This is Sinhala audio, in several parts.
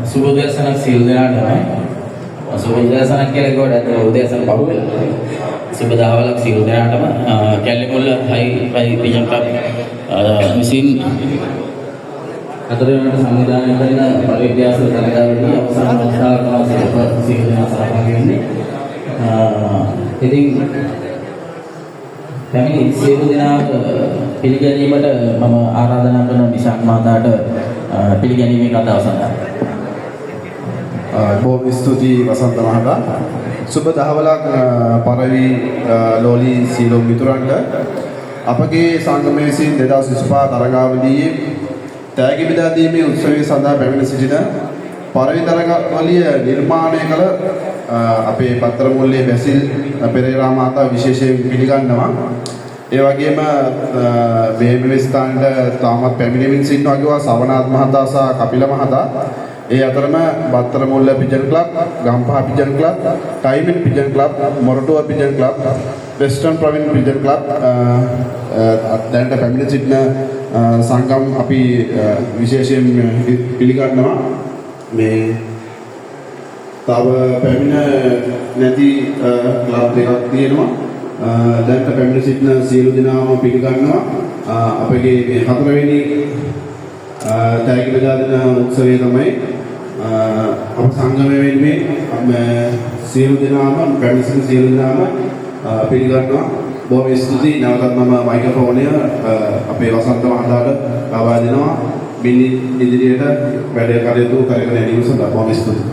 සුබෝදයසන සියලු දෙනාටම සුබෝදයසන කියලා කිව්වට ඇත්තට උදයසන බහුවෙලා සුබ දහවලක් සියලු දෙනාටම කැලේමුල්ල හයි පිජන් ක්ලබ් විසින් අතර වෙනට සංවිධානය කරන පරිවිද්‍යාස තරගාවලියේ අවසාන අවස්ථාවක සියලු දෙනා සහභාගී වෙන්නේ. ඉතින් පැමිණි සියලු දෙනාට පිළිගැනීමට මම ආරාධනා කරන නිශාන්ත මහතාට පිළිගැනීමේ කතාව සඳහා බොහොම ස්තුතියි වසන්ත මහතා. සුබ දහවලක් පරවි ලෝලි සීලෝ මිතුරන්ට අපගේ සංගමයේ විසින් 2025 තරගාවලියේ තෑගි බෙදා දීමේ උත්සවය සඳහා පැමිණ සිටින පරවි තරගාවලිය නිර්මාණය කළ අපේ පත්තරමුල්ලේ බැසිල් පෙරේරා මහතා විශේෂයෙන් පිළිගන්නවා. ඒ වගේම මේ ස්ථානට තාමත් පැමිණෙමින් සිටින වගේවා සවනාත් මහතා සහ කපිල මහතා. ඒ අතරම Battaramulla pigeon club, Gampaha pigeon club, timing pigeon club, Moratuwa pigeon club, western province pigeon club දැනට පැමිණ සිටින සංගම් අපි විශේෂයෙන් පිළිගන්නවා. මේ තව පැමිණ නැති ක්ලබ් දෙකක් තියෙනවා. දැනට පැමිණ සිටින සියලු දෙනාම පිළිගන්නවා. අපගේ මේ 4 වෙනි තෑගි බෙදා දෙන උත්සවය තමයි සංගමය වෙනුවෙන් සියලු දෙනාම පැමිණෙන සියලු දෙනාම පිළිගන්නවා. බොහොම ස්තුතියි. නැවතත් මම මයික්‍රොෆෝනය අපේ වසන්ත මහතාට ලබා දෙනවා. මින් ඉදිරියට වැඩ කටයුතු කරගෙන යෑම සඳහා බොහොම ස්තුතියි.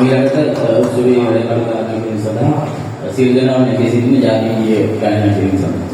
ඊළඟට උත්සවයේ වැඩ කටයුතු කිරීම සඳහා සියලු දෙනාම නැගී සිටින ජාතීය ගායනා කිරීම සඳහා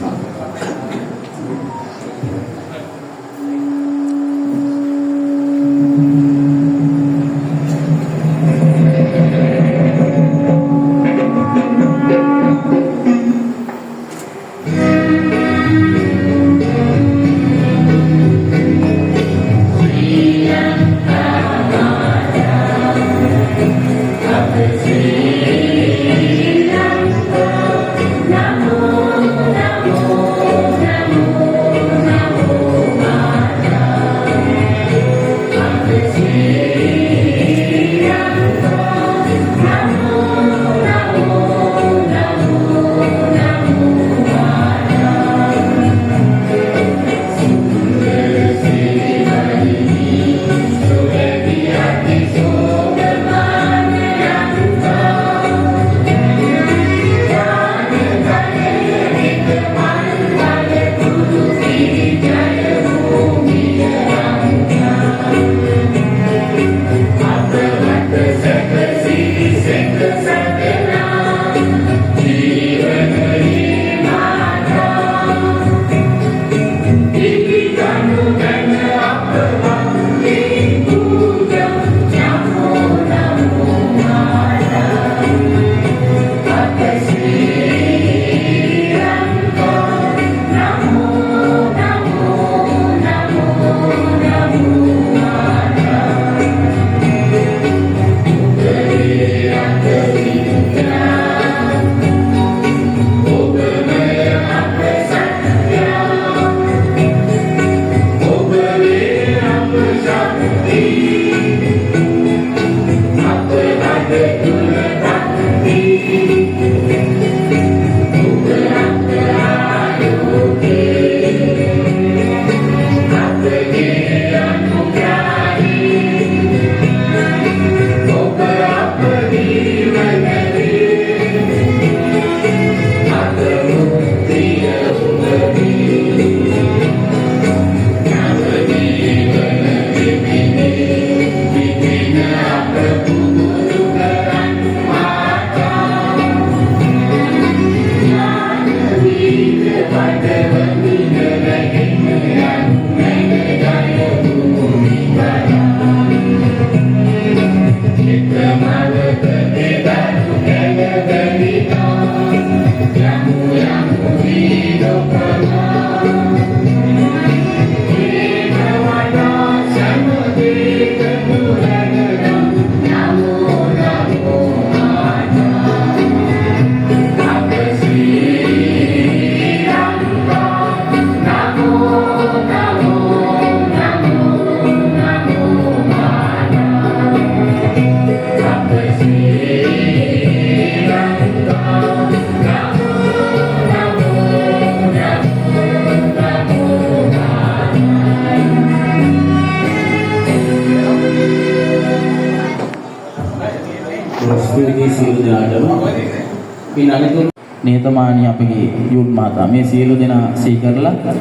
නිහතමානී අපගේ යුත් මාතා මේ සියලු දෙනා සිහි කරලා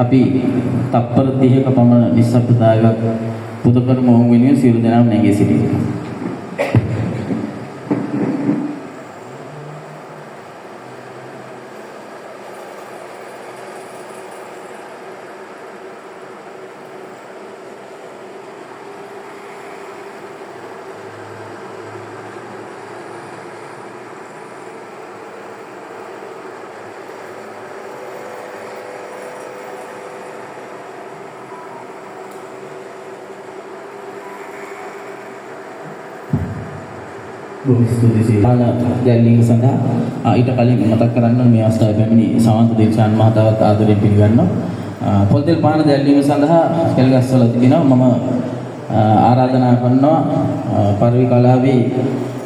අපි තප්පර 30ක පමණ නිශ්ශබ්දතාවයක් පුද කරමු. ඔවුන් වෙනුවෙන් සියලු දෙනාම නැගී සිටිමු. බොහොම ස්තුතියි. දැල්ලීම සඳහා ඊට කලින් මතක් කරන්න මේ අවස්ථාවේ පැමිණි සමන්ත දේශාන් මහතාවත් ආදරයෙන් පිළිගන්නවා. පොල්තෙල් පාන දැල්ලීම සඳහා කෙල්ගස්වල තිබෙනවා. මම ආරාධනා කරනවා පරිවි කලාවේ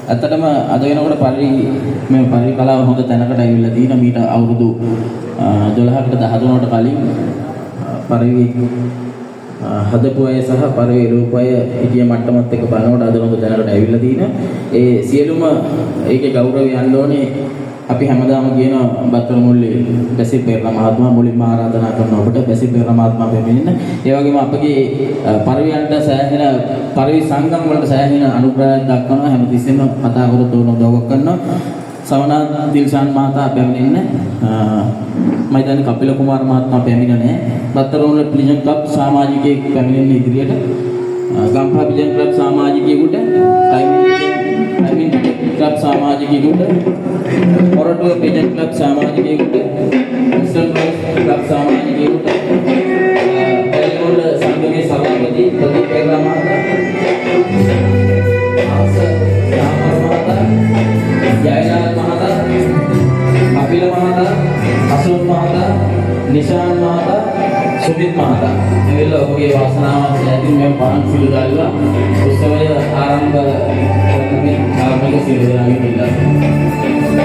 ඇත්තටම අද වෙනකොට පරිවි කලාව හොඳ තැනකට ඇවිල්ලා තියෙනවා. මීට අවුරුදු 12කට 13කට කලින් පරිවි හදපු අය සහ පරිවේ රූපය හිටිය මට්ටමත් එක්ක බලනකොට අද නොද දැනකට ඇවිල්ලා තියෙනවා. ඒ සියලුම ඒකේ ගෞරවය යන්න ඕනේ. අපි හැමදාම කියන බත්තර මුල්ලේ බැසිල් පෙරේරා මහත්මයා මුලින්ම ආරාධනා කරනවා ඔබට බැසිල් පෙරේරා මහත්මයා පැමිණෙන්න. ඒ වගේම අපගේ පරිවයන්ට සෑහෙන පරිවි සංගම් වලට සෑහෙන අනුග්‍රහයක් දක්වනවා. හැමතිස්සෙම කතා කරලා තෝරන උදව්වක් කරනවා. සවනා දිල්ෂාන් මහතා පැමිණෙන්න. මම හිතන්නේ කපිල කුමාර මහත්මයා පැමිණ නැහැ. බත්තර මුල්ලේ පිළිජන් ක්ලබ් සමාජිකයෙක් පැමිණෙන්න ඉදිරියට. ගම්පහ පිළිජන් ක්ලබ් සමාජිකයෙකුට ටයිමින් ක්ලබ් සමාජිකයෙකුට මොරටුව පිළිජන් ක්ලබ් සමාජිකයෙකුට ඉස්ටර්න් ක්ලබ් සමාජිකයෙකුට එල්ගොල්ල සංගමේ සභාපති ප්‍රදීප් පෙරේරා මහතා ජයලාල් මහතා කපිල මහතා අසුන් මහතා නිශාන් මහතා සුමිත් මහතා මෙවල ඔබගේ වාසනාවක් ලැබෙන මේ පාන් සිළු දාලා උත්සවය ආරම්භ කරමින් ආරම්භක සිළු දාගෙන ඉන්නවා.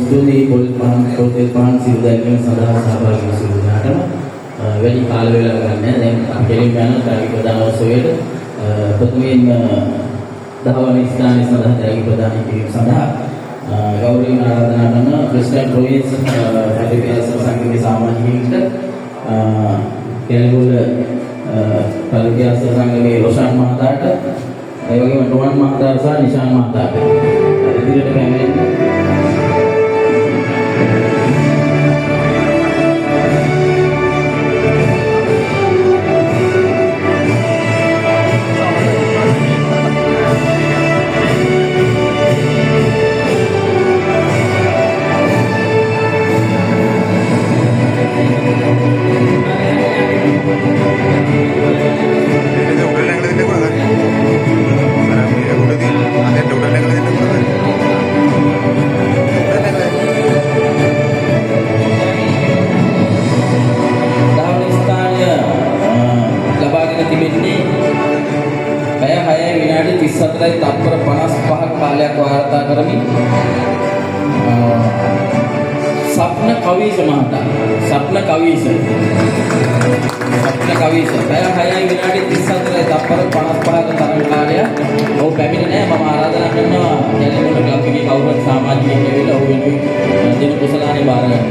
ස්තුතියි පොතේ පහන් සිල් දැක්වීම සඳහා සහභාගී වූ සියලු දෙනාටම වැඩි කාල වේලාවක් ගන්න නැහැ. දැන් අපි කෙලින්ම යන ත්‍යාගී ප්‍රදාන උත්සවයට ප්‍රථමයෙන්ම දහවන ස්ථානයේ සඳහා ත්‍යාගී ප්‍රදාන කිරීම සඳහා ගෞරවයෙන් ආරාධනා කරන ප්‍රෙසිඩන්ට් ප්‍රොවින්ස් පරිවර්තන සංගමේ සමාජිකයින්ට කෙලිගොල්ල පරිවර්තන සංගමේ රොෂාන් මහතාට ඒ වගේම ඩොන් මහතා සහ නිශාන් මහතාට ඉදිරියට පැමිණෙන්න තත්පර 55ක කාලයක් වාර්තා කරමින් සප්න කවීස මහතා සප්න කවීස පැය 6යි විනාඩි 34යි තත්පර 55ක තරඟ කාලයක් ඔහු පැමිණි නැහැ. මම ආරාධනා කරනවා ජනගොඩ ක්ලබ් එකේ කවුරුත් සමාජිකයෙක් ඇවිල්ලා ඔහු වෙනුවෙන් දින කුසලානේ බාර ගන්න.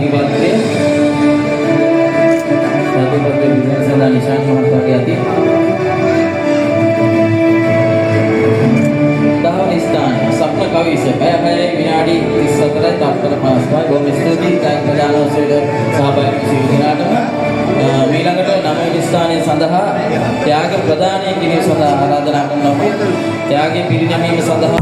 අභිවාදනය සතුටුපත් විද්‍යාසඳා නිශාන් මහතාගේ අති දහවන ස්ථානය සප්න කවිස පැය 6 විනාඩි 34 තත්පර 55 බොහොම ස්තුතියි කායික ප්‍රදානෝත්සවයට සහභාගී සියලු දෙනාටම ඊළඟට 9 වෙනි ස්ථානය සඳහා ත්‍යාග ප්‍රදානය කිරීම සඳහා ආරාධනා කරනවා ත්‍යාගයේ පිරිනැමීම සඳහා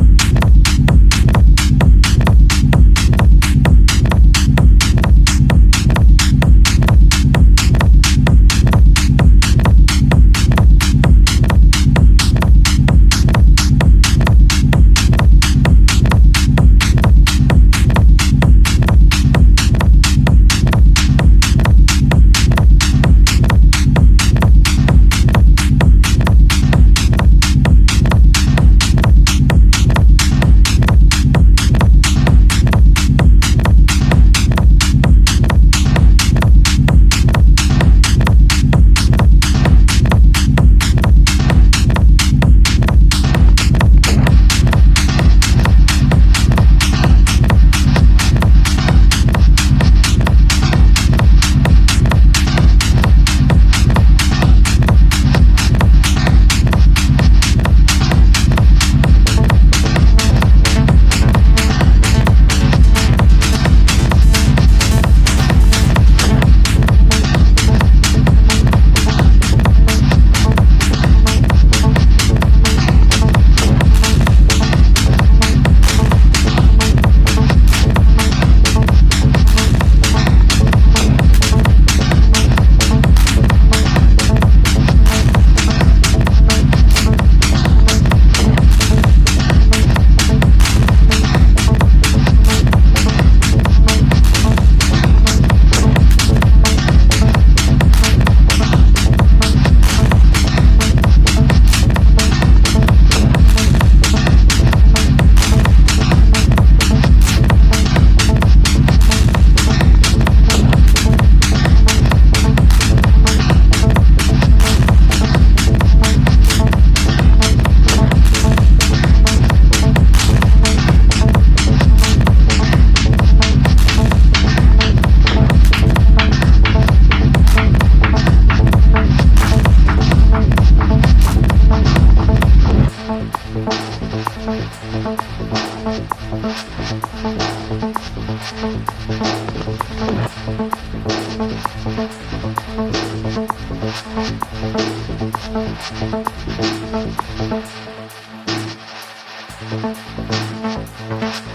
Thank you.